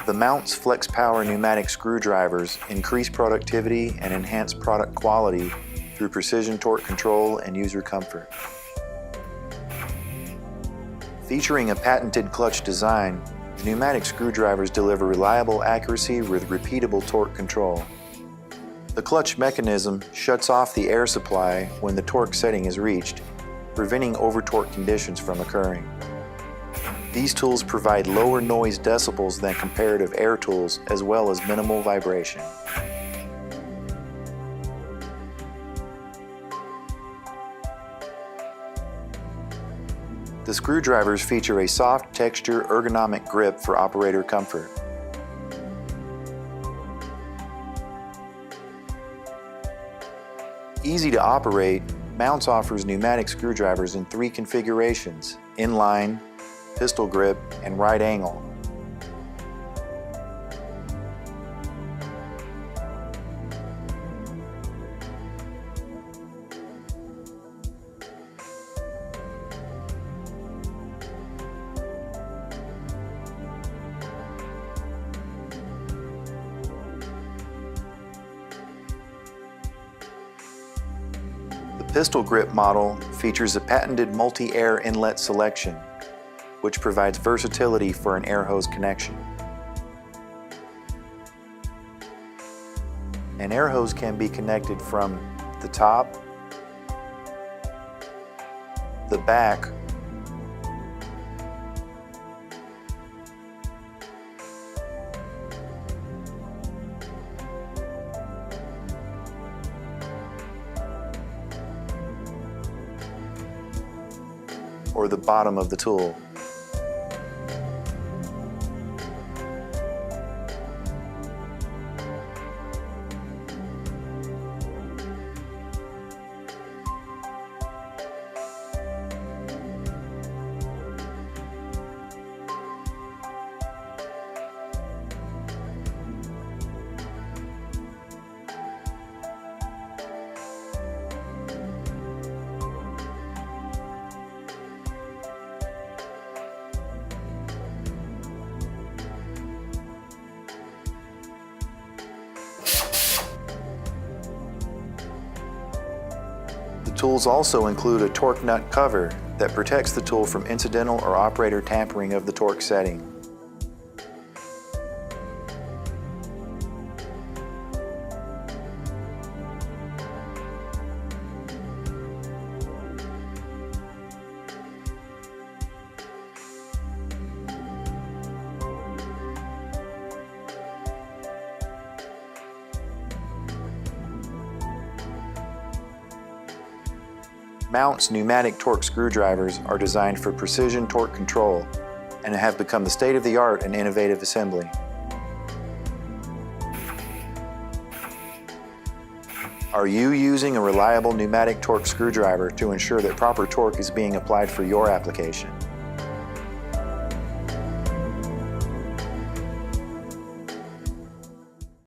The Mountz Flex Power Pneumatic Screwdrivers increase productivity and enhance product quality through precision torque control and user comfort. Featuring a patented clutch design, the pneumatic screwdrivers deliver reliable accuracy with repeatable torque control. The clutch mechanism shuts off the air supply when the torque setting is reached, preventing over-torque conditions from occurring. These tools provide lower noise decibels than comparative air tools, as well as minimal vibration. The screwdrivers feature a soft texture ergonomic grip for operator comfort. Easy to operate, Mountz offers pneumatic screwdrivers in 3 configurations: inline, pistol grip, and right angle. The pistol grip model features a patented multi-air inlet selection, which provides versatility for an air hose connection. An air hose can be connected from the top, the back, or the bottom of the tool. The tools also include a torque nut cover that protects the tool from incidental or operator tampering of the torque setting. Mountz pneumatic torque screwdrivers are designed for precision torque control and have become the state-of-the-art in innovative assembly. Are you using a reliable pneumatic torque screwdriver to ensure that proper torque is being applied for your application?